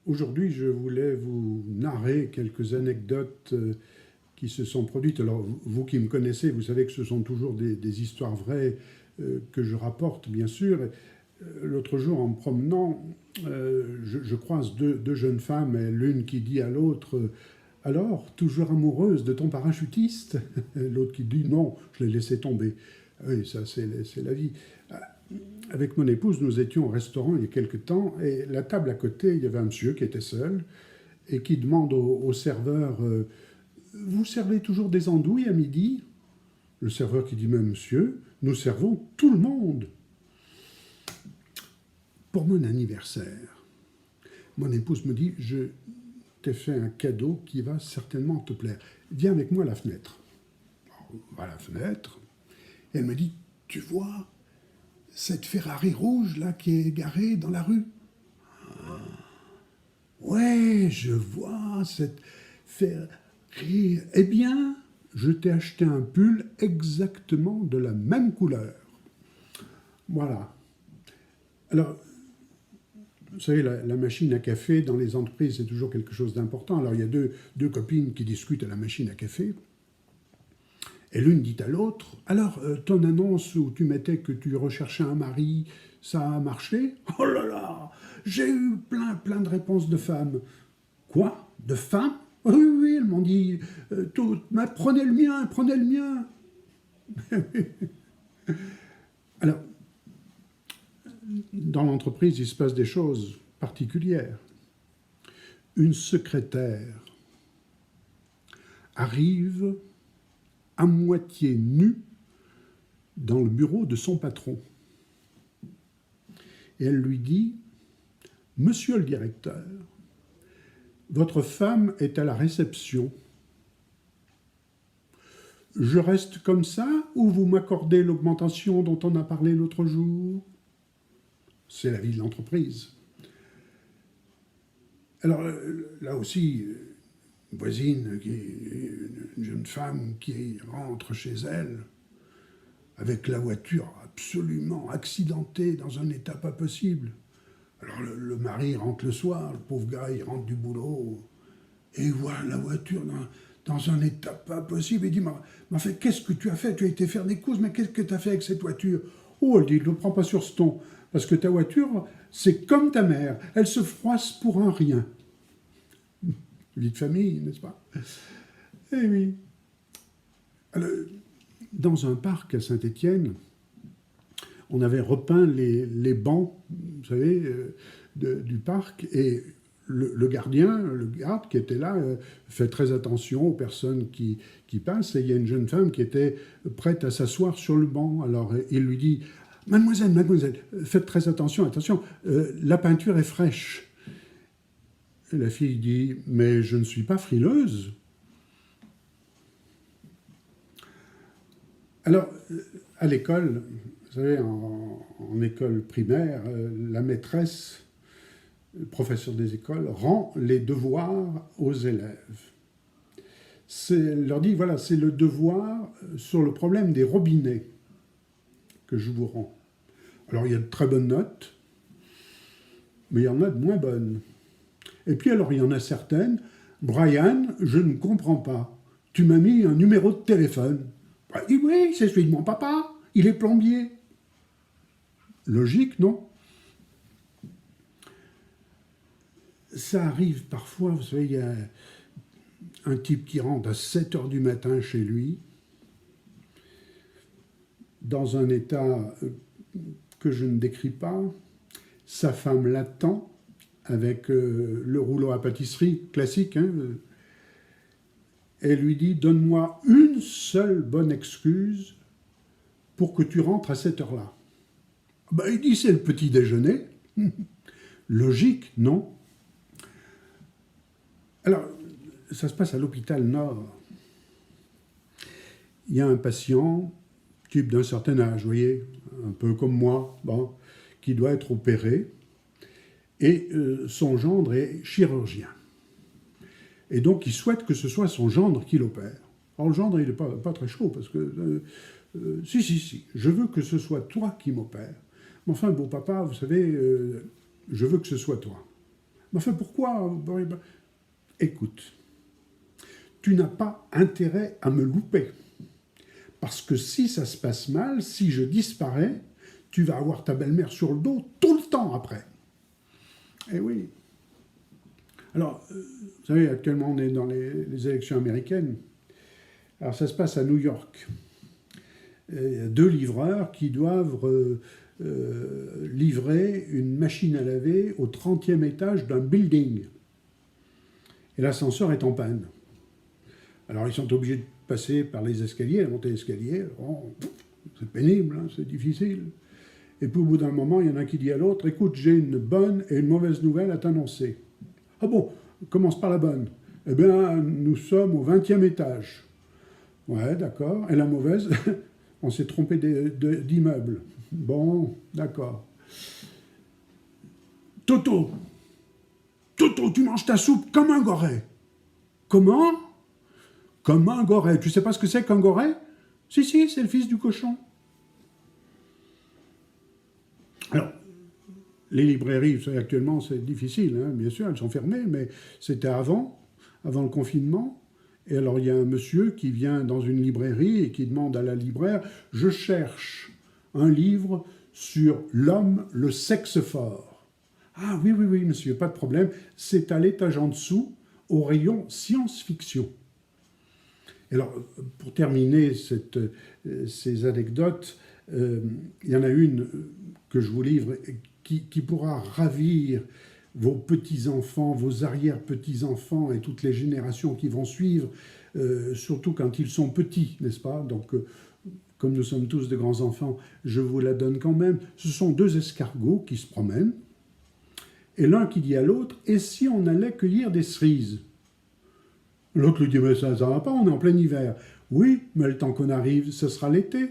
Aujourd'hui, je voulais vous narrer quelques anecdotes qui se sont produites. Alors, vous qui me connaissez, vous savez que ce sont toujours des histoires vraies que je rapporte, bien sûr. L'autre jour, en me promenant, je croise deux jeunes femmes, et l'une qui dit à l'autre alors, toujours amoureuse de ton parachutiste? L'autre qui dit non, je l'ai laissé tomber. Oui, ça, c'est la vie. Avec mon épouse, nous étions au restaurant il y a quelque temps, et la table à côté, il y avait un monsieur qui était seul, et qui demande au serveur vous servez toujours des andouilles à midi? Le serveur qui dit mais monsieur, nous servons tout le monde. Pour mon anniversaire, mon épouse me dit je t'ai fait un cadeau qui va certainement te plaire. Viens avec moi à la fenêtre. On va à la fenêtre, et elle me dit tu vois cette Ferrari rouge là qui est garée dans la rue? Ouais, je vois cette Ferrari. Eh bien, je t'ai acheté un pull exactement de la même couleur. Voilà. Alors, vous savez, la machine à café dans les entreprises, c'est toujours quelque chose d'important. Alors, il y a deux copines qui discutent à la machine à café. Et l'une dit à l'autre, alors, ton annonce où tu mettais que tu recherchais un mari, ça a marché? Oh là là, j'ai eu plein de réponses de femmes. Quoi? De femmes? Oui, oui, elles m'ont dit, toutes, mais prenez le mien, prenez le mien. Alors, dans l'entreprise, il se passe des choses particulières. Une secrétaire arrive à moitié nue dans le bureau de son patron. Et elle lui dit « Monsieur le directeur, votre femme est à la réception. Je reste comme ça ou vous m'accordez l'augmentation dont on a parlé l'autre jour ?» C'est la vie de l'entreprise. Alors là aussi, une voisine, une jeune femme qui rentre chez elle avec la voiture absolument accidentée dans un état pas possible. Alors le mari rentre le soir, le pauvre gars, il rentre du boulot et il voit la voiture dans un état pas possible. Il dit, mais enfin, qu'est-ce que tu as fait? Tu as été faire des courses, mais qu'est-ce que tu as fait avec cette voiture? Oh, elle dit, ne prends pas sur ce ton, parce que ta voiture, c'est comme ta mère, elle se froisse pour un rien. Vie de famille, n'est-ce pas? Eh oui. Alors, dans un parc à Saint-Étienne, on avait repeint les bancs, vous savez, du parc, et le garde qui était là, fait très attention aux personnes qui passent, et il y a une jeune femme qui était prête à s'asseoir sur le banc. Alors il lui dit « Mademoiselle, faites très attention, la peinture est fraîche. » Et la fille dit « Mais je ne suis pas frileuse. » Alors, à l'école, vous savez, en école primaire, la maîtresse, le professeur des écoles, rend les devoirs aux élèves. Elle leur dit, voilà, c'est le devoir sur le problème des robinets que je vous rends. Alors, il y a de très bonnes notes, mais il y en a de moins bonnes. Et puis, alors, il y en a certaines. Brian, je ne comprends pas. Tu m'as mis un numéro de téléphone. Oui, c'est celui de mon papa. Il est plombier. Logique, non? Ça arrive parfois, vous savez, il y a un type qui rentre à 7 heures du matin chez lui, dans un état que je ne décris pas. Sa femme l'attend avec le rouleau à pâtisserie classique. Elle lui dit « Donne-moi une seule bonne excuse pour que tu rentres à cette heure-là. » Il dit « C'est le petit déjeuner. » Logique, non? Alors, ça se passe à l'hôpital Nord. Il y a un patient, type d'un certain âge, vous voyez, un peu comme moi, qui doit être opéré, et son gendre est chirurgien. Et donc, il souhaite que ce soit son gendre qui l'opère. Alors, le gendre, il n'est pas très chaud, parce que, si, je veux que ce soit toi qui m'opères. Mais enfin, beau papa, vous savez, je veux que ce soit toi. Mais enfin, pourquoi? Écoute, tu n'as pas intérêt à me louper. Parce que si ça se passe mal, si je disparais, tu vas avoir ta belle-mère sur le dos tout le temps après. Eh oui. Alors, vous savez, actuellement, on est dans les élections américaines. Alors, ça se passe à New York. Il y a 2 livreurs qui doivent livrer une machine à laver au 30e étage d'un building. Et l'ascenseur est en panne. Alors, ils sont obligés de passer par les escaliers, de monter l'escalier. Oh, c'est pénible, hein, c'est difficile. Et puis, au bout d'un moment, il y en a un qui dit à l'autre, « Écoute, j'ai une bonne et une mauvaise nouvelle à t'annoncer. » « Ah bon, commence par la bonne. » « Eh bien, nous sommes au 20e étage. » « Ouais, d'accord. Et la mauvaise, on s'est trompé d'immeuble. » « Bon, d'accord. »« Toto, tu manges ta soupe comme un goret. »« Comment ? » ?»« Comme un goret. Tu sais pas ce que c'est qu'un goret ? » ?»« Si, c'est le fils du cochon. » Alors, les librairies, vous savez, actuellement, c'est difficile, hein, bien sûr, elles sont fermées, mais c'était avant le confinement. Et alors, il y a un monsieur qui vient dans une librairie et qui demande à la libraire « Je cherche un livre sur l'homme, le sexe fort. » « Ah oui, monsieur, pas de problème, c'est à l'étage en dessous, au rayon science-fiction. » Et alors, pour terminer ces anecdotes, il y en a une que je vous livre qui pourra ravir vos petits-enfants, vos arrière-petits-enfants et toutes les générations qui vont suivre, surtout quand ils sont petits, n'est-ce pas? Donc, comme nous sommes tous de grands-enfants, je vous la donne quand même. Ce sont 2 escargots qui se promènent, et l'un qui dit à l'autre, « Et si on allait cueillir des cerises ?» L'autre lui dit, « Mais ça va pas, on est en plein hiver. »« Oui, mais le temps qu'on arrive, ce sera l'été. »